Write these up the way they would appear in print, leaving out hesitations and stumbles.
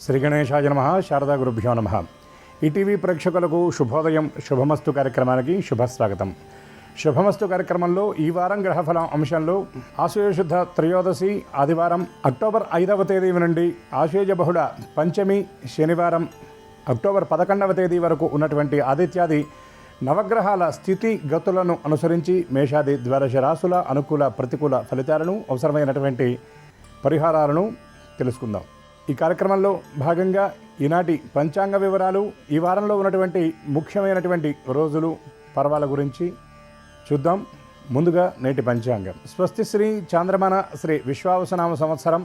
శ్రీ గణేశాయ నమః. శారదా గురుభ్యో నమః. ఈటీవీ ప్రేక్షకులకు శుభోదయం. శుభమస్తు కార్యక్రమానికి శుభస్వాగతం. శుభమస్తు కార్యక్రమంలో ఈ వారం గ్రహఫలం అంశంలో ఆశ్వయుజ త్రయోదశి ఆదివారం అక్టోబర్ 5వ తేదీ నుండి ఆశ్వయుజ బహుళ పంచమి శనివారం అక్టోబర్ 11వ తేదీ వరకు ఉన్నటువంటి ఆదిత్యాది నవగ్రహాల స్థితి గతులను అనుసరించి మేషాది ద్వాదశ రాశుల అనుకూల ప్రతికూల ఫలితాలను అవసరమైనటువంటి పరిహారాలను తెలుసుకుందాం. ఈ కార్యక్రమంలో భాగంగా ఈనాటి పంచాంగ వివరాలు, ఈ వారంలో ఉన్నటువంటి ముఖ్యమైనటువంటి రోజులు పర్వాల గురించి చూద్దాం. ముందుగా నేటి పంచాంగం. స్వస్తి శ్రీ చాంద్రమాన శ్రీ విశ్వావసనామ సంవత్సరం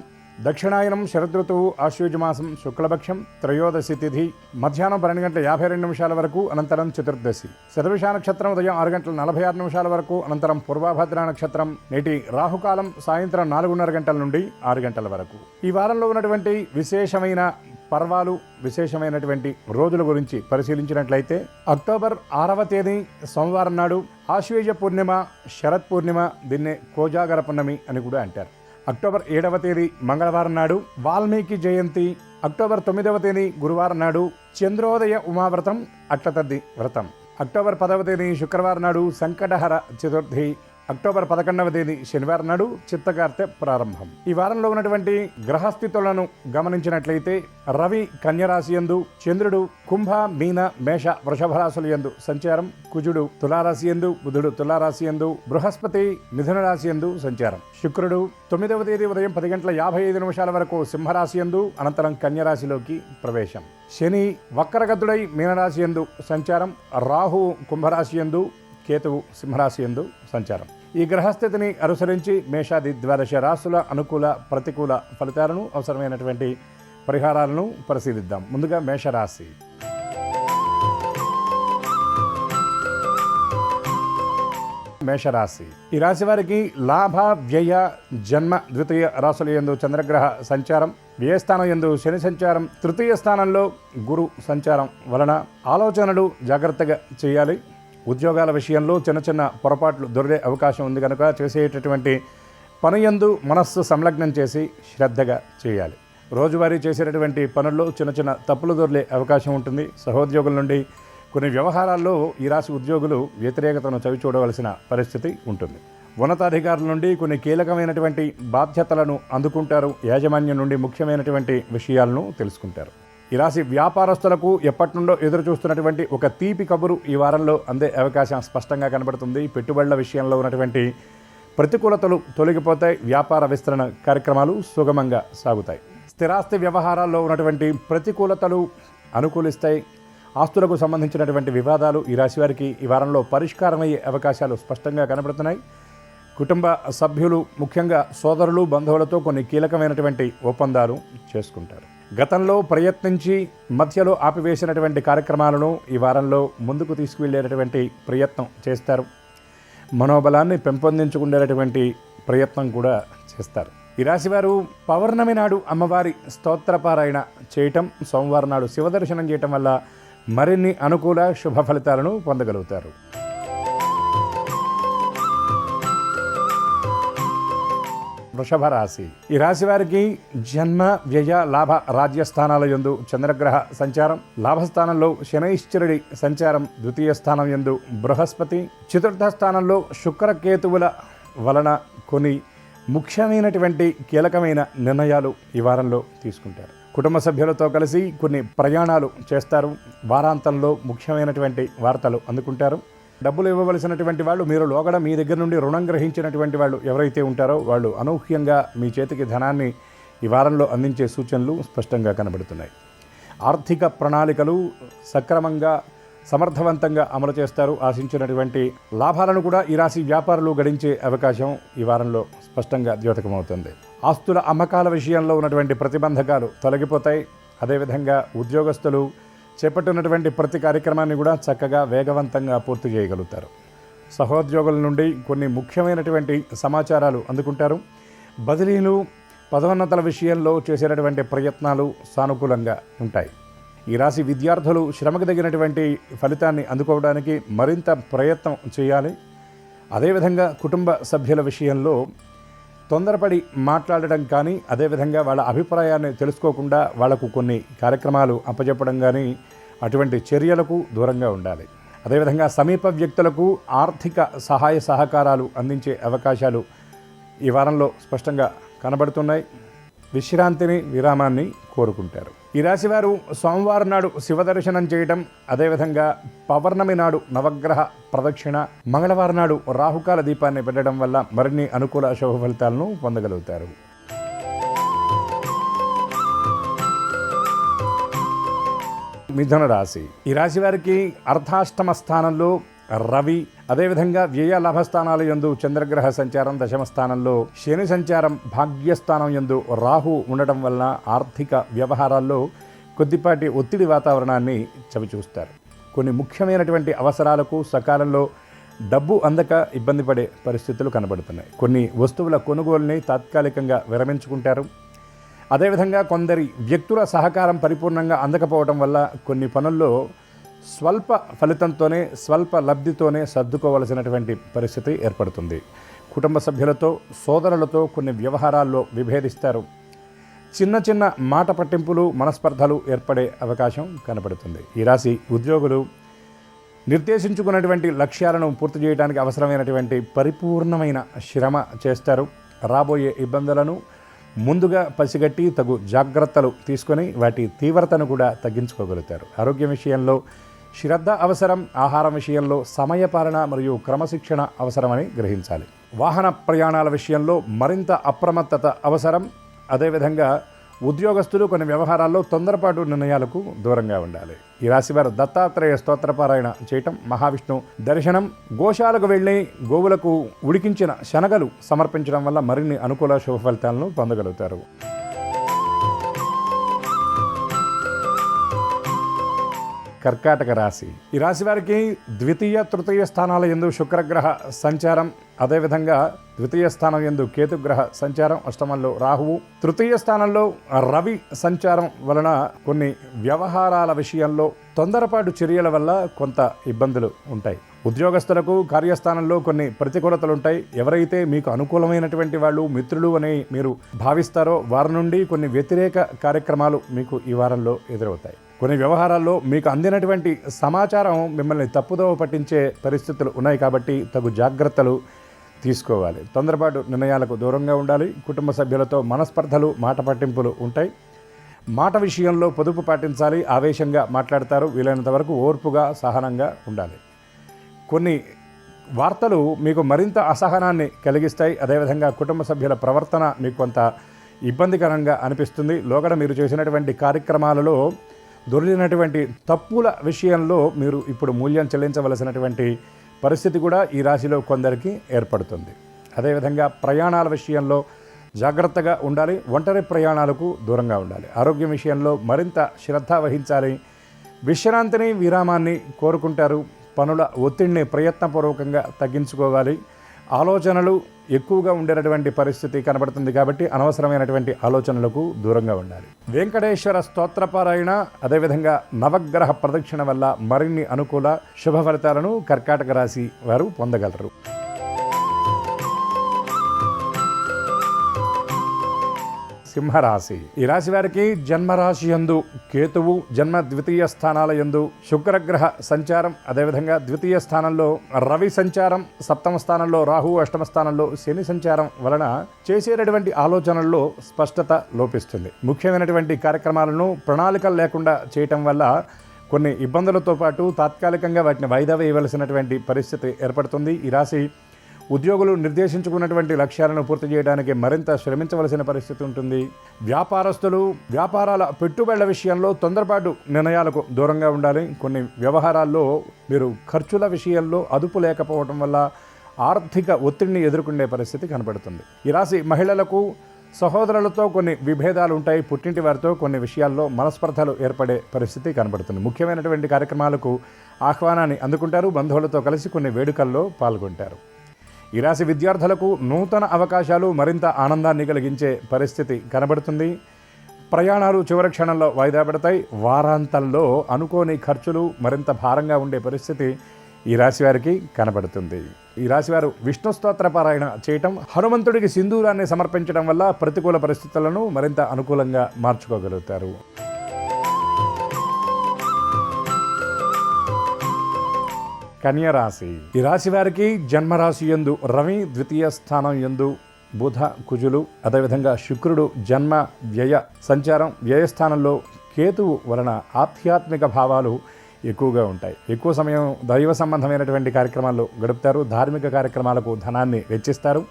దక్షిణాయనం శరదృతువు ఆశ్వయుజమాసం శుక్లపక్షం త్రయోదశి తిథి మధ్యాహ్నం 12:52 వరకు, అనంతరం చతుర్దశి. శతభిష నక్షత్రం ఉదయం 6:46 వరకు, అనంతరం పూర్వభద్ర నక్షత్రం. నేటి రాహుకాలం సాయంత్రం 4:30 నుండి 6 వరకు. ఈ వారంలో ఉన్నటువంటి విశేషమైన పర్వాలు, విశేషమైనటువంటి రోజుల గురించి పరిశీలించినట్లయితే అక్టోబర్ 6వ తేదీ సోమవారం నాడు ఆశ్వయుజ పూర్ణిమ, శరత్ పూర్ణిమ, దీన్నే కోజాగర పున్నమి అని కూడా అంటారు. అక్టోబర్ 7వ తేదీ మంగళవారం నాడు వాల్మీకి జయంతి. అక్టోబర్ 9వ తేదీ గురువారం నాడు చంద్రోదయ ఉమావ్రతం అట్లతద్ది వ్రతం. అక్టోబర్ 10వ తేదీ శుక్రవారం నాడు సంకటహర చతుర్థి. అక్టోబర్ 11వ తేదీ శనివారం నాడు చిత్తకార్తె ప్రారంభం. ఈ వారంలో ఉన్నటువంటి గ్రహస్థితులను గమనించినట్లయితే రవి కన్యరాశి యందు, చంద్రుడు కుంభ, మీన, మేష, వృషభ రాశుల యందు సంచారం, కుజుడు తులారాశి యందు, బుధుడు తులారాశి యందు, బృహస్పతి మిథున రాశి యందు సంచారం, శుక్రుడు 9వ తేదీ ఉదయం 10:55 వరకు సింహరాశి యందు, అనంతరం కన్యరాశిలోకి ప్రవేశం. శని వక్రగతుడై మీనరాశి యందు సంచారం, రాహు కుంభరాశి యందు, కేతువు సింహరాశి యందు సంచారం. ఈ గ్రహస్థితిని అనుసరించి మేషాది ద్వాదశ రాశుల అనుకూల ప్రతికూల ఫలితాలను, అవసరమైనటువంటి పరిహారాలను పరిశీలిద్దాం. ముందుగా మేషరాశి. మేషరాశి ఈ రాశి వారికి లాభ, వ్యయ, జన్మ, ద్వితీయ రాశుల యందు చంద్రగ్రహ సంచారం, వ్యయస్థానం యందు శని సంచారం, తృతీయ స్థానంలో గురు సంచారం వలన ఆలోచనలు జాగ్రత్తగా చేయాలి. ఉద్యోగాల విషయంలో చిన్న చిన్న పొరపాట్లు దొరికే అవకాశం ఉంది కనుక చేసేటటువంటి పని యందు మనస్సు సంలగ్నం చేసి శ్రద్ధగా చేయాలి. రోజువారీ చేసేటటువంటి పనుల్లో చిన్న చిన్న తప్పులు దొరికే అవకాశం ఉంటుంది. సహోద్యోగుల నుండి కొన్ని వ్యవహారాల్లో ఈ రాశి ఉద్యోగులు వ్యతిరేకతను చవిచూడవలసిన పరిస్థితి ఉంటుంది. ఉన్నతాధికారుల నుండి కొన్ని కీలకమైనటువంటి బాధ్యతలను అందుకుంటారు. యాజమాన్యం నుండి ముఖ్యమైనటువంటి విషయాలను తెలుసుకుంటారు. ఈ రాశి వ్యాపారస్తులకు ఎప్పటి నుండో ఎదురు చూస్తున్నటువంటి ఒక తీపి కబురు ఈ వారంలో అందే అవకాశం స్పష్టంగా కనబడుతుంది. పెట్టుబడుల విషయంలో ఉన్నటువంటి ప్రతికూలతలు తొలగిపోతాయి. వ్యాపార విస్తరణ కార్యక్రమాలు సుగమంగా సాగుతాయి. స్థిరాస్తి వ్యవహారాల్లో ఉన్నటువంటి ప్రతికూలతలు అనుకూలిస్తాయి. ఆస్తులకు సంబంధించినటువంటి వివాదాలు ఈ రాశి వారికి ఈ వారంలో పరిష్కారమయ్యే అవకాశాలు స్పష్టంగా కనబడుతున్నాయి. కుటుంబ సభ్యులు, ముఖ్యంగా సోదరులు, బంధువులతో కొన్ని కీలకమైనటువంటి ఒప్పందాలు చేసుకుంటారు. గతంలో ప్రయత్నించి మధ్యలో ఆపివేసినటువంటి కార్యక్రమాలను ఈ వారంలో ముందుకు తీసుకువెళ్ళేటటువంటి ప్రయత్నం చేస్తారు. మనోబలాన్ని పెంపొందించుకునేటటువంటి ప్రయత్నం కూడా చేస్తారు. ఈ రాశివారు పౌర్ణమి నాడు అమ్మవారి స్తోత్రపారాయణ చేయటం, సోమవారం నాడు శివదర్శనం చేయటం వల్ల మరిన్ని అనుకూల శుభ ఫలితాలను పొందగలుగుతారు. వృషభ రాశి ఈ రాశి వారికి జన్మ, వ్యయ, లాభ, రాజ్యస్థానాల యందు చంద్రగ్రహ సంచారం, లాభస్థానంలో శనైశ్చరుడి సంచారం, ద్వితీయ స్థానం యందు బృహస్పతి, చతుర్థ స్థానంలో శుక్రకేతువుల వలన కొన్ని ముఖ్యమైనటువంటి కీలకమైన నిర్ణయాలు ఈ వారంలో తీసుకుంటారు. కుటుంబ సభ్యులతో కలిసి కొన్ని ప్రయాణాలు చేస్తారు. వారాంతంలో ముఖ్యమైనటువంటి వార్తలు అందుకుంటారు. డబ్బులు ఇవ్వవలసినటువంటి వాళ్ళు మీరు లోగడ మీ దగ్గర నుండి రుణం గ్రహించినటువంటి వాళ్ళు ఎవరైతే ఉంటారో వాళ్ళు అనూహ్యంగా మీ చేతికి ధనాన్ని ఈ వారంలో అందించే సూచనలు స్పష్టంగా కనబడుతున్నాయి. ఆర్థిక ప్రణాళికలు సక్రమంగా సమర్థవంతంగా అమలు చేస్తారు. ఆశించినటువంటి లాభాలను కూడా ఈ రాశి వ్యాపారులు గడించే అవకాశం ఈ వారంలో స్పష్టంగా ద్యోతకమవుతుంది. ఆస్తుల అమ్మకాల విషయంలో ఉన్నటువంటి ప్రతిబంధకాలు తొలగిపోతాయి. అదేవిధంగా ఉద్యోగస్తులు చేపట్టినటువంటి ప్రతి కార్యక్రమాన్ని కూడా చక్కగా వేగవంతంగా పూర్తి చేయగలుగుతారు. సహోద్యోగుల నుండి కొన్ని ముఖ్యమైనటువంటి సమాచారాలు అందుకుంటారు. బదిలీలు, పదోన్నతుల విషయంలో చేసేటటువంటి ప్రయత్నాలు సానుకూలంగా ఉంటాయి. ఈ రాశి విద్యార్థులు శ్రమకు తగినటువంటి ఫలితాన్ని అందుకోవడానికి మరింత ప్రయత్నం చేయాలి. అదేవిధంగా కుటుంబ సభ్యుల విషయంలో తొందరపడి మాట్లాడడం కానీ, అదేవిధంగా వాళ్ళ అభిప్రాయాన్ని తెలుసుకోకుండా వాళ్లకు కొన్ని కార్యక్రమాలు అప్పచెప్పడం కానీ, అటువంటి చర్యలకు దూరంగా ఉండాలి. అదేవిధంగా సమీప వ్యక్తులకు ఆర్థిక సహాయ సహకారాలు అందించే అవకాశాలు ఈ వారంలో స్పష్టంగా కనబడుతున్నాయి. విశ్రాంతిని, విరామాన్ని కోరుకుంటారు. ఈ రాశివారు సోమవారం నాడు శివదర్శనం చేయడం, అదేవిధంగా పౌర్ణమి నాడు నవగ్రహ ప్రదక్షిణ, మంగళవారం నాడు రాహుకాల దీపాన్ని పెట్టడం వల్ల మరిన్ని అనుకూల శుభ ఫలితాలను పొందగలుగుతారు. మిథున రాశి. ఈ రాశి వారికి అర్ధాష్టమ స్థానంలో రవి, అదేవిధంగా వ్యయ లాభస్థానాల యందు చంద్రగ్రహ సంచారం, దశమ స్థానంలో శని సంచారం, భాగ్యస్థానం యందు రాహు ఉండటం వల్ల ఆర్థిక వ్యవహారాల్లో కొద్దిపాటి ఒత్తిడి వాతావరణాన్ని చవిచూస్తారు. కొన్ని ముఖ్యమైనటువంటి అవసరాలకు సకాలంలో డబ్బు అందక ఇబ్బంది పడే పరిస్థితులు కనబడుతున్నాయి. కొన్ని వస్తువుల కొనుగోలుని తాత్కాలికంగా విరమించుకుంటారు. అదేవిధంగా కొందరి వ్యక్తుల సహకారం పరిపూర్ణంగా అందకపోవడం వల్ల కొన్ని పనుల్లో స్వల్ప ఫలితంతోనే, స్వల్ప లబ్ధితోనే సర్దుకోవలసినటువంటి పరిస్థితి ఏర్పడుతుంది. కుటుంబ సభ్యులతో, సోదరులతో కొన్ని వ్యవహారాల్లో విభేదిస్తారు. చిన్న చిన్న మాట పట్టింపులు, మనస్పర్ధలు ఏర్పడే అవకాశం కనబడుతుంది. ఈ రాశి ఉద్యోగులు నిర్దేశించుకున్నటువంటి లక్ష్యాలను పూర్తి చేయడానికి అవసరమైనటువంటి పరిపూర్ణమైన శ్రమ చేస్తారు. రాబోయే ఇబ్బందులను ముందుగా పసిగట్టి తగు జాగ్రత్తలు తీసుకొని వాటి తీవ్రతను కూడా తగ్గించుకోగలుగుతారు. ఆరోగ్యం విషయంలో శ్రద్ధ అవసరం. ఆహారం విషయంలో సమయపాలన మరియు క్రమశిక్షణ అవసరమని గ్రహించాలి. వాహన ప్రయాణాల విషయంలో మరింత అప్రమత్తత అవసరం. అదేవిధంగా ఉద్యోగస్తులు కొన్ని వ్యవహారాల్లో తొందరపాటు నిర్ణయాలకు దూరంగా ఉండాలి. ఈ రాశివారు దత్తాత్రేయ స్తోత్రపారాయణ చేయటం, మహావిష్ణు దర్శనం, గోశాలకు వెళ్ళి గోవులకు ఉడికించిన శనగలు సమర్పించడం వల్ల మరిన్ని అనుకూల శుభ ఫలితాలను పొందగలుగుతారు. కర్కాటక రాశి. ఈ రాశి వారికి ద్వితీయ, తృతీయ స్థానాల యందు శుక్రగ్రహ సంచారం, అదేవిధంగా ద్వితీయ స్థానం యందు కేతుగ్రహ సంచారం, అష్టమంలో రాహువు, తృతీయ స్థానంలో రవి సంచారం వలన కొన్ని వ్యవహారాల విషయంలో తొందరపాటు చర్యల వల్ల కొంత ఇబ్బందులు ఉంటాయి. ఉద్యోగస్తులకు కార్యస్థానంలో కొన్ని ప్రతికూలతలు ఉంటాయి. ఎవరైతే మీకు అనుకూలమైనటువంటి వాళ్ళు, మిత్రులు అని మీరు భావిస్తారో వారి నుండి కొన్ని వ్యతిరేక కార్యక్రమాలు మీకు ఈ వారంలో ఎదురవుతాయి. కొన్ని వ్యవహారాల్లో మీకు అందినటువంటి సమాచారం మిమ్మల్ని తప్పుదోవ పట్టించే పరిస్థితులు ఉన్నాయి కాబట్టి తగు జాగ్రత్తలు తీసుకోవాలి. తొందరపాటు నిర్ణయాలకు దూరంగా ఉండాలి. కుటుంబ సభ్యులతో మనస్పర్ధలు, మాట పట్టింపులు ఉంటాయి. మాట విషయంలో పొదుపు పాటించాలి. ఆవేశంగా మాట్లాడతారు. వీలైనంత వరకు ఓర్పుగా, సహనంగా ఉండాలి. కొన్ని వార్తలు మీకు మరింత అసహనాన్ని కలిగిస్తాయి. అదేవిధంగా కుటుంబ సభ్యుల ప్రవర్తన మీకు కొంత ఇబ్బందికరంగా అనిపిస్తుంది. లోగడ మీరు చేసినటువంటి కార్యక్రమాలలో దొరికినటువంటి తప్పుల విషయంలో మీరు ఇప్పుడు మూల్యం చెల్లించవలసినటువంటి పరిస్థితి కూడా ఈ రాశిలో కొందరికి ఏర్పడుతుంది. అదేవిధంగా ప్రయాణాల విషయంలో జాగ్రత్తగా ఉండాలి. ఒంటరి ప్రయాణాలకు దూరంగా ఉండాలి. ఆరోగ్యం విషయంలో మరింత శ్రద్ధ వహించాలి. విశ్రాంతిని, విరామాన్ని కోరుకుంటారు. పనుల ఒత్తిడిని ప్రయత్నపూర్వకంగా తగ్గించుకోవాలి. ఆలోచనలు ఎక్కువగా ఉండేటటువంటి పరిస్థితి కనబడుతుంది కాబట్టి అనవసరమైనటువంటి ఆలోచనలకు దూరంగా ఉండాలి. వెంకటేశ్వర స్తోత్రపారాయణ, అదేవిధంగా నవగ్రహ ప్రదక్షిణ వల్ల మరిన్ని అనుకూల శుభ ఫలితాలను కర్కాటక రాశి వారు పొందగలరు. సింహరాశి. ఈ రాశి వారికి జన్మరాశి యందు కేతువు, జన్మ ద్వితీయ స్థానాల యందు శుక్రగ్రహ సంచారం, అదేవిధంగా ద్వితీయ స్థానంలో రవి సంచారం, సప్తమ స్థానంలో రాహు, అష్టమ స్థానంలో శని సంచారం వలన చేసేటటువంటి ఆలోచనల్లో స్పష్టత లోపిస్తుంది. ముఖ్యమైనటువంటి కార్యక్రమాలను ప్రణాళికలు లేకుండా చేయటం వల్ల కొన్ని ఇబ్బందులతో పాటు తాత్కాలికంగా వాటిని వాయిదా వేయవలసినటువంటి పరిస్థితి ఏర్పడుతుంది. ఈ రాశి ఉద్యోగులు నిర్దేశించుకున్నటువంటి లక్ష్యాలను పూర్తి చేయడానికి మరింత శ్రమించవలసిన పరిస్థితి ఉంటుంది. వ్యాపారస్తులు వ్యాపారాల పెట్టుబడుల విషయంలో తొందరపాటు నిర్ణయాలకు దూరంగా ఉండాలి. కొన్ని వ్యవహారాల్లో మీరు ఖర్చుల విషయంలో అదుపు లేకపోవడం వల్ల ఆర్థిక ఒత్తిడిని ఎదుర్కొనే పరిస్థితి కనబడుతుంది. ఈ రాశి మహిళలకు సహోదరులతో కొన్ని విభేదాలు ఉంటాయి. పుట్టింటి వారితో కొన్ని విషయాల్లో మనస్పర్ధలు ఏర్పడే పరిస్థితి కనబడుతుంది. ముఖ్యమైనటువంటి కార్యక్రమాలకు ఆహ్వానాన్ని అందుకుంటారు. బంధువులతో కలిసి కొన్ని వేడుకల్లో పాల్గొంటారు. ఈ రాశి విద్యార్థులకు నూతన అవకాశాలు మరింత ఆనందాన్ని కలిగించే పరిస్థితి కనబడుతుంది. ప్రయాణాలు చివరి క్షణంలో వాయిదా పడతాయి. వారాంతంలో అనుకోని ఖర్చులు మరింత భారంగా ఉండే పరిస్థితి ఈ రాశి వారికి కనబడుతుంది. ఈ రాశివారు విష్ణు స్తోత్ర పారాయణ చేయటం, హనుమంతుడికి సింధూరాన్ని సమర్పించడం వల్ల ప్రతికూల పరిస్థితులను మరింత అనుకూలంగా మార్చుకోగలుగుతారు. కన్యా రాశి. ఈ రాశి వారికి జన్మరాశి యందు రవి, ద్వితీయ స్థానం యందు బుధ, కుజులు, అదేవిధంగా శుక్రుడు జన్మ వ్యయ సంచారం, వ్యయస్థానంలో కేతువు వలన ఆధ్యాత్మిక భావాలు ఎక్కువగా ఉంటాయి. ఎక్కువ సమయం దైవ సంబంధమైనటువంటి కార్యక్రమాల్లో గడుపుతారు. ధార్మిక కార్యక్రమాలకు ధనాన్ని వెచ్చిస్తారు.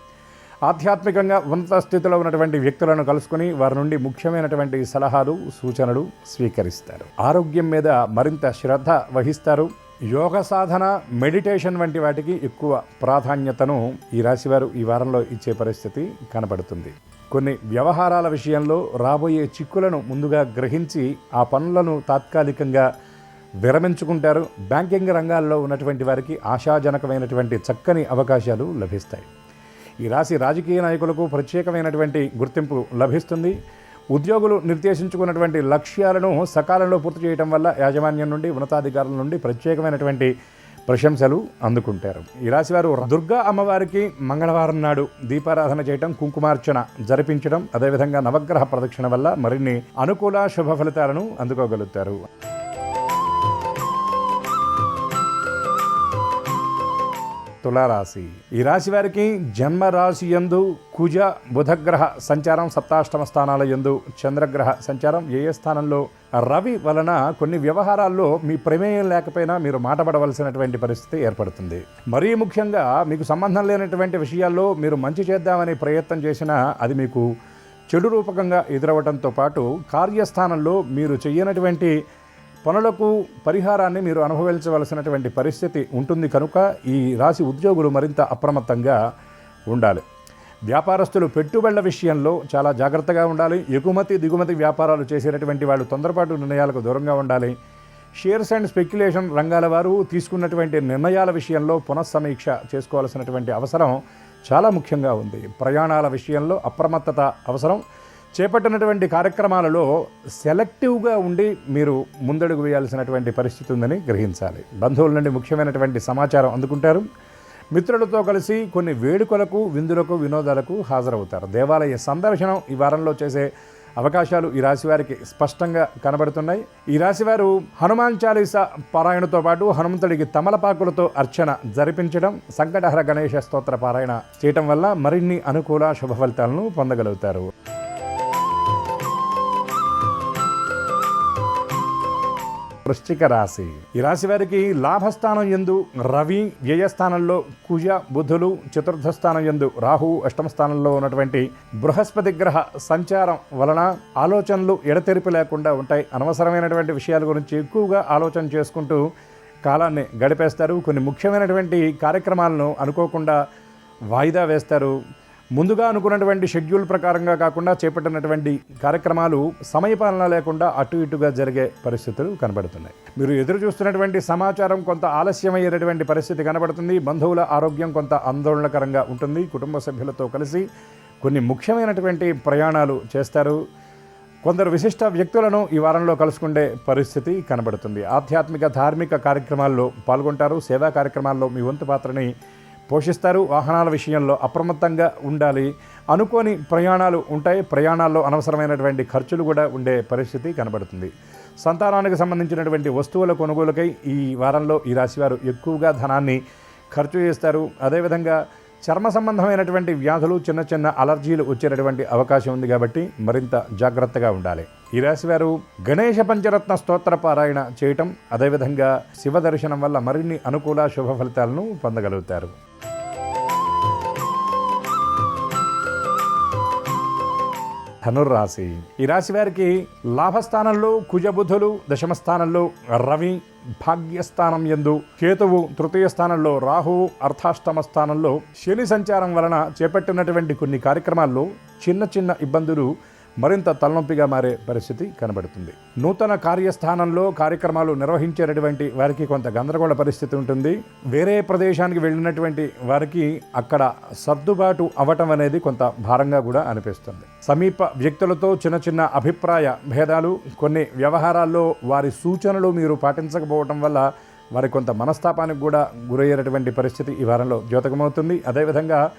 ఆధ్యాత్మికంగా ఉన్నత స్థితిలో ఉన్నటువంటి వ్యక్తులను కలుసుకుని వారి నుండి ముఖ్యమైనటువంటి సలహాలు, సూచనలు స్వీకరిస్తారు. ఆరోగ్యం మీద మరింత శ్రద్ధ వహిస్తారు. యోగ సాధన, మెడిటేషన్ వంటి వాటికి ఎక్కువ ప్రాధాన్యతను ఈ రాశివారు ఈ వారంలో ఇచ్చే పరిస్థితి కనబడుతుంది. కొన్ని వ్యవహారాల విషయంలో రాబోయే చిక్కులను ముందుగా గ్రహించి ఆ పనులను తాత్కాలికంగా విరమించుకుంటారు. బ్యాంకింగ్ రంగాల్లో ఉన్నటువంటి వారికి ఆశాజనకమైనటువంటి చక్కని అవకాశాలు లభిస్తాయి. ఈ రాశి రాజకీయ నాయకులకు ప్రత్యేకమైనటువంటి గుర్తింపు లభిస్తుంది. ఉద్యోగులు నిర్దేశించుకున్నటువంటి లక్ష్యాలను సకాలంలో పూర్తి చేయడం వల్ల యాజమాన్యం నుండి, ఉన్నతాధికారుల నుండి ప్రత్యేకమైనటువంటి ప్రశంసలు అందుకుంటారు. ఈ రాశివారు దుర్గా అమ్మవారికి మంగళవారం నాడు దీపారాధన చేయటం, కుంకుమార్చన జరిపించడం, అదేవిధంగా నవగ్రహ ప్రదక్షిణ వల్ల మరిన్ని అనుకూల శుభ ఫలితాలను అందుకోగలుగుతారు. తులారాశి. ఈ రాశి వారికి జన్మరాశి యందు కుజ, బుధగ్రహ సంచారం, సప్తాష్టమ స్థానాల యందు చంద్రగ్రహ సంచారం, వ్యయ స్థానంలో రవి వలన కొన్ని వ్యవహారాల్లో మీ ప్రమేయం లేకపోయినా మీరు మాటపడవలసినటువంటి పరిస్థితి ఏర్పడుతుంది. మరీ ముఖ్యంగా మీకు సంబంధం లేనటువంటి విషయాల్లో మీరు మంచి చేద్దామని ప్రయత్నం చేసినా అది మీకు చెడు రూపకంగా ఎదురవడంతో పాటు కార్యస్థానంలో మీరు చేయనటువంటి పనులకు పరిహారాన్ని మీరు అనుభవించవలసినటువంటి పరిస్థితి ఉంటుంది. కనుక ఈ రాశి ఉద్యోగులు మరింత అప్రమత్తంగా ఉండాలి. వ్యాపారస్తులు పెట్టుబడుల విషయంలో చాలా జాగ్రత్తగా ఉండాలి. ఎగుమతి దిగుమతి వ్యాపారాలు చేసేటటువంటి వాళ్ళు తొందరపాటు నిర్ణయాలకు దూరంగా ఉండాలి. షేర్స్ అండ్ స్పెక్యులేషన్ రంగాల వారు తీసుకున్నటువంటి నిర్ణయాల విషయంలో పునఃసమీక్ష చేసుకోవాల్సినటువంటి అవసరం చాలా ముఖ్యంగా ఉంది. ప్రయాణాల విషయంలో అప్రమత్తత అవసరం. చేపట్టినటువంటి కార్యక్రమాలలో సెలెక్టివ్గా ఉండి మీరు ముందడుగు వేయాల్సినటువంటి పరిస్థితి ఉందని గ్రహించాలి. బంధువుల నుండి ముఖ్యమైనటువంటి సమాచారం అందుకుంటారు. మిత్రులతో కలిసి కొన్ని వేడుకలకు, విందులకు, వినోదాలకు హాజరవుతారు. దేవాలయ సందర్శనం ఈ వారంలో చేసే అవకాశాలు ఈ రాశివారికి స్పష్టంగా కనబడుతున్నాయి. ఈ రాశివారు హనుమాన్ చాలీసా పారాయణతో పాటు హనుమంతుడికి తమలపాకులతో అర్చన జరిపించడం, సంకటహర గణేశ స్తోత్ర పారాయణ చేయటం వల్ల మరిన్ని అనుకూల శుభ ఫలితాలను పొందగలుగుతారు. వృశ్చిక రాశి. ఈ రాశి వారికి లాభస్థానం యందు రవి, వ్యయస్థానంలో కుజ, బుధులు, చతుర్థ స్థానం యందు రాహు, అష్టమ స్థానంలో ఉన్నటువంటి బృహస్పతి గ్రహ సంచారం వలన ఆలోచనలు ఎడతెరిపి లేకుండా ఉంటాయి. అనవసరమైనటువంటి విషయాల గురించి ఎక్కువగా ఆలోచన చేసుకుంటూ కాలాన్ని గడిపేస్తారు. కొన్ని ముఖ్యమైనటువంటి కార్యక్రమాలను అనుకోకుండా వాయిదా వేస్తారు. ముందుగా అనుకున్నటువంటి షెడ్యూల్ ప్రకారంగా కాకుండా చేపట్టినటువంటి కార్యక్రమాలు సమయపాలన లేకుండా అటు ఇటుగా జరిగే పరిస్థితులు కనబడుతున్నాయి. మీరు ఎదురు చూస్తున్నటువంటి సమాచారం కొంత ఆలస్యమయ్యేటటువంటి పరిస్థితి కనబడుతుంది. బంధువుల ఆరోగ్యం కొంత ఆందోళనకరంగా ఉంటుంది. కుటుంబ సభ్యులతో కలిసి కొన్ని ముఖ్యమైనటువంటి ప్రయాణాలు చేస్తారు. కొందరు విశిష్ట వ్యక్తులను ఈ వారంలో కలుసుకునే పరిస్థితి కనబడుతుంది. ఆధ్యాత్మిక ధార్మిక కార్యక్రమాల్లో పాల్గొంటారు. సేవా కార్యక్రమాల్లో మీ వంతు పాత్రని పోషిస్తారు. వాహనాల విషయంలో అప్రమత్తంగా ఉండాలి. అనుకోని ప్రయాణాలు ఉంటాయి. ప్రయాణాల్లో అనవసరమైనటువంటి ఖర్చులు కూడా ఉండే పరిస్థితి కనబడుతుంది. సంతానానికి సంబంధించినటువంటి వస్తువుల కొనుగోలుకై ఈ వారంలో ఈ రాశివారు ఎక్కువగా ధనాన్ని ఖర్చు చేస్తారు. అదేవిధంగా చర్మ సంబంధమైనటువంటి వ్యాధులు, చిన్న చిన్న అలర్జీలు వచ్చేటటువంటి అవకాశం ఉంది కాబట్టి మరింత జాగ్రత్తగా ఉండాలి. ఈ రాశివారు గణేశ పంచరత్న స్తోత్ర పారాయణ చేయటం, అదేవిధంగా శివ దర్శనం వల్ల మరిన్ని అనుకూల శుభ ఫలితాలను పొందగలుగుతారు. ధనుర్రాశి. ఈ రాశి వారికి లాభస్థానంలో కుజబుధులు, దశమ స్థానంలో రవి, భాగ్యస్థానం యందు కేతువు, తృతీయ స్థానంలో రాహువు, అర్థాష్టమ స్థానంలో శని సంచారం వలన చేపట్టినటువంటి కొన్ని కార్యక్రమాల్లో చిన్న చిన్న ఇబ్బందులు మరింత తలనొప్పిగా మారే పరిస్థితి కనబడుతుంది. నూతన కార్యస్థానంలో కార్యక్రమాలు నిర్వహించేటటువంటి వారికి కొంత గందరగోళ పరిస్థితి ఉంటుంది. వేరే ప్రదేశానికి వెళ్ళినటువంటి వారికి అక్కడ సర్దుబాటు అవ్వటం అనేది కొంత భారంగా కూడా అనిపిస్తుంది. సమీప వ్యక్తులతో చిన్న చిన్న అభిప్రాయ భేదాలు, కొన్ని వ్యవహారాల్లో వారి సూచనలు మీరు పాటించకపోవటం వల్ల వారి కొంత మనస్తాపానికి కూడా గురయ్యేటటువంటి పరిస్థితి ఈ వారంలో ద్యోతకమవుతుంది. అదేవిధంగా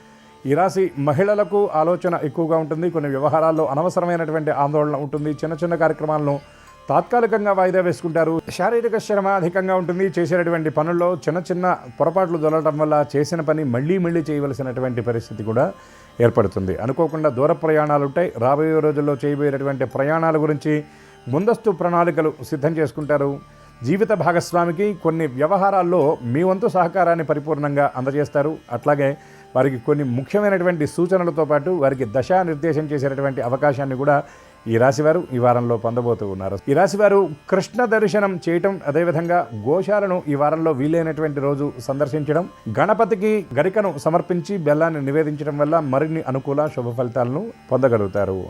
ఈ రాశి మహిళలకు ఆలోచన ఎక్కువగా ఉంటుంది. కొన్ని వ్యవహారాల్లో అనవసరమైనటువంటి ఆందోళన ఉంటుంది. చిన్న చిన్న కార్యక్రమాలను తాత్కాలికంగా వాయిదా వేసుకుంటారు. శారీరక శ్రమ అధికంగా ఉంటుంది. చేసేటటువంటి పనుల్లో చిన్న చిన్న పొరపాట్లు దొరకడం వల్ల చేసిన పని మళ్ళీ చేయవలసినటువంటి పరిస్థితి కూడా ఏర్పడుతుంది. అనుకోకుండా దూర ప్రయాణాలు ఉంటాయి. రాబోయే రోజుల్లో చేయబోయేటటువంటి ప్రయాణాల గురించి ముందస్తు ప్రణాళికలు సిద్ధం చేసుకుంటారు. జీవిత భాగస్వామికి కొన్ని వ్యవహారాల్లో మీ వంతు సహకారాన్ని పరిపూర్ణంగా అందజేస్తారు. అట్లాగే వారికి కొన్ని ముఖ్యమైనటువంటి సూచనలతో పాటు వారికి దశానిర్దేశం చేసేటటువంటి అవకాశాన్ని కూడా ఈ రాశివారు ఈ వారంలో పొందబోతూ ఉన్నారు. ఈ రాశివారు కృష్ణ దర్శనం చేయటం, అదేవిధంగా గోశాలను ఈ వారంలో వీలైనటువంటి రోజు సందర్శించడం, గణపతికి గరికను సమర్పించి బెల్లాన్ని నివేదించడం వల్ల మరిన్ని అనుకూల శుభ ఫలితాలను పొందగలుగుతారు.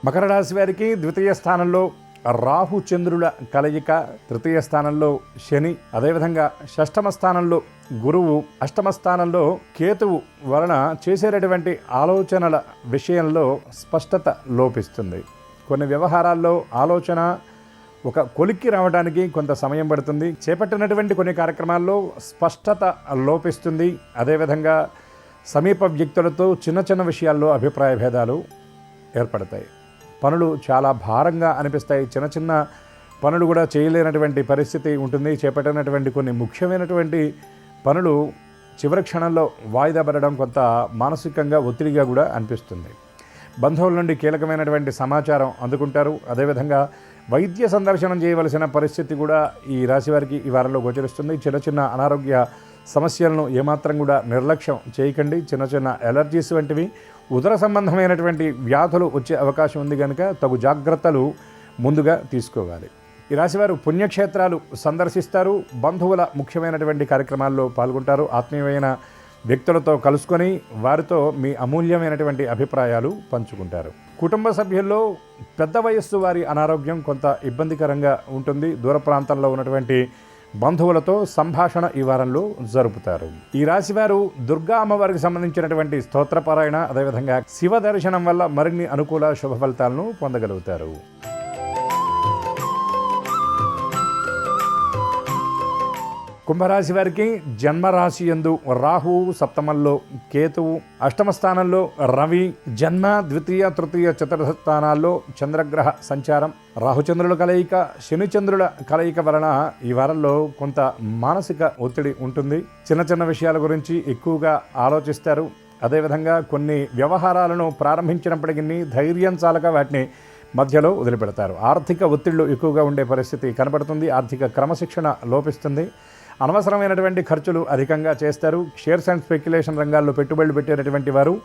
మకర రాశి వారికి ద్వితీయ స్థానంలో రాహు చంద్రుల కలయిక, తృతీయ స్థానంలో శని, అదేవిధంగా షష్టమ స్థానంలో గురువు, అష్టమ స్థానంలో కేతువు వలన చేసేటటువంటి ఆలోచనల విషయంలో స్పష్టత లోపిస్తుంది. కొన్ని వ్యవహారాల్లో ఆలోచన ఒక కొలిక్కి రావడానికి కొంత సమయం పడుతుంది. చేపట్టినటువంటి కొన్ని కార్యక్రమాల్లో స్పష్టత లోపిస్తుంది. అదేవిధంగా సమీప వ్యక్తులతో చిన్న విషయాల్లో అభిప్రాయ భేదాలు ఏర్పడతాయి. పనులు చాలా భారంగా అనిపిస్తాయి. చిన్న పనులు కూడా చేయలేనటువంటి పరిస్థితి ఉంటుంది. చేపట్టినటువంటి కొన్ని ముఖ్యమైనటువంటి పనులు చివరి క్షణంలో వాయిదా పడడం కొంత మానసికంగా ఒత్తిడిగా కూడా అనిపిస్తుంది. బంధువుల నుండి కీలకమైనటువంటి సమాచారం అందుకుంటారు. అదేవిధంగా వైద్య సందర్శనం చేయవలసిన పరిస్థితి కూడా ఈ రాశి వారికి ఈ వారంలో గోచరిస్తుంది. చిన్న అనారోగ్య సమస్యలను ఏమాత్రం కూడా నిర్లక్ష్యం చేయకండి. చిన్న ఎలర్జీస్ వంటివి, ఉదర సంబంధమైనటువంటి వ్యాధులు వచ్చే అవకాశం ఉంది కనుక తగు జాగ్రత్తలు ముందుగా తీసుకోవాలి. ఈ రాశివారు పుణ్యక్షేత్రాలు సందర్శిస్తారు. బంధువుల ముఖ్యమైనటువంటి కార్యక్రమాల్లో పాల్గొంటారు. ఆత్మీయమైన వ్యక్తులతో కలుసుకొని వారితో మీ అమూల్యమైనటువంటి అభిప్రాయాలు పంచుకుంటారు. కుటుంబ సభ్యుల్లో పెద్ద వయస్సు వారి అనారోగ్యం కొంత ఇబ్బందికరంగా ఉంటుంది. దూర ప్రాంతంలో ఉన్నటువంటి బంధువులతో సంభాషణ ఈ వారంలో జరుపుతారు. ఈ రాశివారు దుర్గా అమ్మవారికి సంబంధించినటువంటి స్తోత్రపారాయణ, అదేవిధంగా శివ దర్శనం వల్ల మరిన్ని అనుకూల శుభ ఫలితాలను పొందగలుగుతారు. కుంభరాశి వారికి జన్మరాశి యందు రాహువు, సప్తమంలో కేతువు, అష్టమ స్థానంలో రవి, జన్మ ద్వితీయ తృతీయ చతుర్థ స్థానాల్లో చంద్రగ్రహ సంచారం, రాహుచంద్రుల కలయిక, శనిచంద్రుల కలయిక వలన ఈ వారంలో కొంత మానసిక ఒత్తిడి ఉంటుంది. చిన్న విషయాల గురించి ఎక్కువగా ఆలోచిస్తారు. అదేవిధంగా కొన్ని వ్యవహారాలను ప్రారంభించినప్పటికీ ధైర్యం చాలక వాటిని మధ్యలో వదిలిపెడతారు. ఆర్థిక ఒత్తిళ్లు ఎక్కువగా ఉండే పరిస్థితి కనబడుతుంది. ఆర్థిక క్రమశిక్షణ లోపిస్తుంది. అనవసరమైనటువంటి ఖర్చులు అధికంగా చేస్తారు. షేర్స్ అండ్ స్పెక్యులేషన్ రంగాల్లో పెట్టుబడులు పెట్టేటటువంటి వారు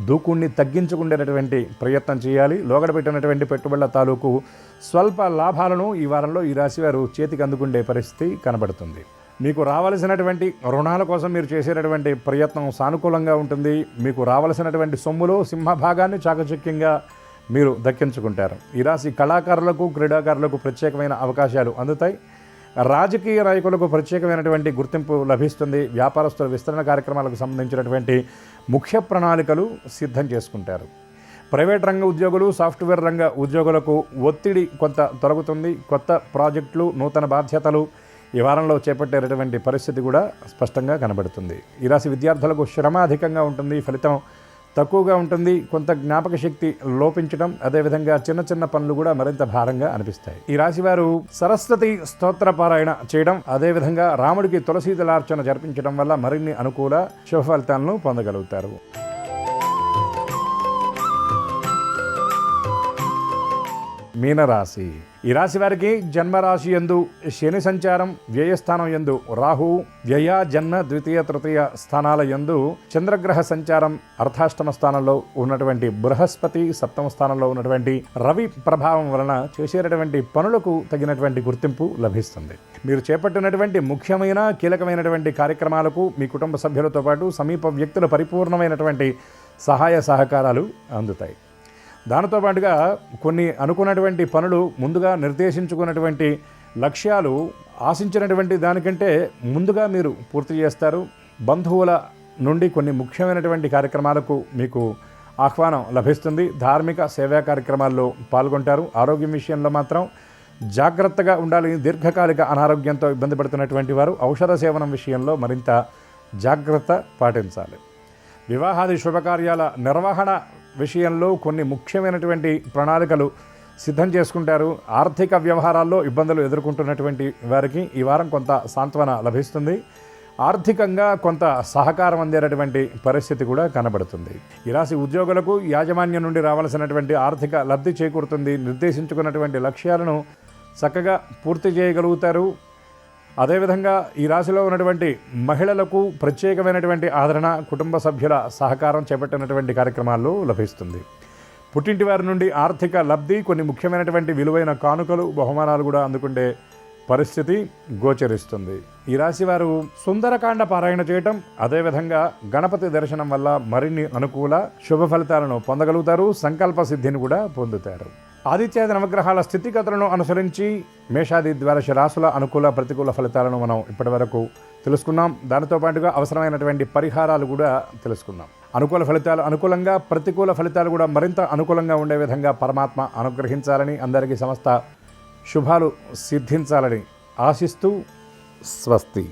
దూకుణ్ణి తగ్గించుకునేటటువంటి ప్రయత్నం చేయాలి. లోగడ పెట్టినటువంటి పెట్టుబడుల తాలూకు స్వల్ప లాభాలను ఈ వారంలో ఈ రాశి వారు చేతికి అందుకుండే పరిస్థితి కనబడుతుంది. మీకు రావలసినటువంటి రుణాల కోసం మీరు చేసేటటువంటి ప్రయత్నం సానుకూలంగా ఉంటుంది. మీకు రావలసినటువంటి సొమ్ములో సింహభాగాన్ని చాకచక్యంగా మీరు దక్కించుకుంటారు. ఈ రాశి కళాకారులకు, క్రీడాకారులకు ప్రత్యేకమైన అవకాశాలు అందుతాయి. రాజకీయ నాయకులకు ప్రత్యేకమైనటువంటి గుర్తింపు లభిస్తుంది. వ్యాపారస్తుల విస్తరణ కార్యక్రమాలకు సంబంధించినటువంటి ముఖ్య ప్రణాళికలు సిద్ధం చేసుకుంటారు. ప్రైవేట్ రంగ ఉద్యోగులు, సాఫ్ట్వేర్ రంగ ఉద్యోగులకు ఒత్తిడి కొంత తొలగుతుంది. కొత్త ప్రాజెక్టులు, నూతన బాధ్యతలు ఈ వారంలో చేపట్టేటటువంటి పరిస్థితి కూడా స్పష్టంగా కనబడుతుంది. ఈ రాశి విద్యార్థులకు శ్రమ అధికంగా ఉంటుంది. ఫలితం తక్కువగా ఉంటుంది. కొంత జ్ఞాపక శక్తి లోపించడం, అదేవిధంగా చిన్న పనులు కూడా మరింత భారంగా అనిపిస్తాయి. ఈ రాశివారు సరస్వతి స్తోత్ర పారాయణ చేయడం, అదేవిధంగా రాముడికి తులసీదళార్చన జరిపించడం వల్ల మరిన్ని అనుకూల శుభ ఫలితాలను పొందగలుగుతారు. మీనరాశి. ఈ రాశి వారికి జన్మరాశి యందు శని సంచారం, వ్యయస్థానం యందు రాహు, వ్యయ జన్మ ద్వితీయ తృతీయ స్థానాల యందు చంద్రగ్రహ సంచారం, అర్ధాష్టమ స్థానంలో ఉన్నటువంటి బృహస్పతి, సప్తమ స్థానంలో ఉన్నటువంటి రవి ప్రభావం వలన చేసేటటువంటి పనులకు తగినటువంటి గుర్తింపు లభిస్తుంది. మీరు చేపట్టినటువంటి ముఖ్యమైన కీలకమైనటువంటి కార్యక్రమాలకు మీ కుటుంబ సభ్యులతో పాటు సమీప వ్యక్తుల పరిపూర్ణమైనటువంటి సహాయ సహకారాలు అందుతాయి. దానితో పాటుగా కొన్ని అనుకున్నటువంటి పనులు, ముందుగా నిర్దేశించుకున్నటువంటి లక్ష్యాలు ఆశించినటువంటి దానికంటే ముందుగా మీరు పూర్తి చేస్తారు. బంధువుల నుండి కొన్ని ముఖ్యమైనటువంటి కార్యక్రమాలకు మీకు ఆహ్వానం లభిస్తుంది. ధార్మిక సేవా కార్యక్రమాల్లో పాల్గొంటారు. ఆరోగ్యం విషయంలో మాత్రం జాగ్రత్తగా ఉండాలి. దీర్ఘకాలిక అనారోగ్యంతో ఇబ్బంది పడుతున్నటువంటి వారు ఔషధ సేవనం విషయంలో మరింత జాగ్రత్త పాటించాలి. వివాహాది శుభకార్యాల నిర్వహణ విషయంలో కొన్ని ముఖ్యమైనటువంటి ప్రణాళికలు సిద్ధం చేసుకుంటారు. ఆర్థిక వ్యవహారాల్లో ఇబ్బందులు ఎదుర్కొంటున్నటువంటి వారికి ఈ వారం కొంత సాంత్వన లభిస్తుంది. ఆర్థికంగా కొంత సహకారం అందేటటువంటి పరిస్థితి కూడా కనబడుతుంది. ఈ రాశి ఉద్యోగులకు యాజమాన్యం నుండి రావాల్సినటువంటి ఆర్థిక లబ్ధి చేకూరుతుంది. నిర్దేశించుకున్నటువంటి లక్ష్యాలను చక్కగా పూర్తి చేయగలుగుతారు. అదేవిధంగా ఈ రాశిలో ఉన్నటువంటి మహిళలకు ప్రత్యేకమైనటువంటి ఆదరణ, కుటుంబ సభ్యుల సహకారం చేపట్టినటువంటి కార్యక్రమాల్లో లభిస్తుంది. పుట్టింటి వారి నుండి ఆర్థిక లబ్ధి, కొన్ని ముఖ్యమైనటువంటి విలువైన కానుకలు, బహుమానాలు కూడా అందుకుండే పరిస్థితి గోచరిస్తుంది. ఈ రాశి వారు సుందరకాండ పారాయణ చేయటం, అదేవిధంగా గణపతి దర్శనం వల్ల మరిన్ని అనుకూల శుభ ఫలితాలను పొందగలుగుతారు. సంకల్ప సిద్ధిని కూడా పొందుతారు. ఆదిత్యాది నవగ్రహాల స్థితిగతులను అనుసరించి మేషాది ద్వాదశ రాశుల అనుకూల ప్రతికూల ఫలితాలను మనం ఇప్పటివరకు తెలుసుకున్నాం. దానితో పాటుగా అవసరమైనటువంటి పరిహారాలు కూడా తెలుసుకున్నాం. అనుకూల ఫలితాలు అనుకూలంగా, ప్రతికూల ఫలితాలు కూడా మరింత అనుకూలంగా ఉండే విధంగా పరమాత్మ అనుగ్రహించాలని, అందరికీ సమస్త శుభాలు సిద్ధించాలని ఆశిస్తూ స్వస్తి.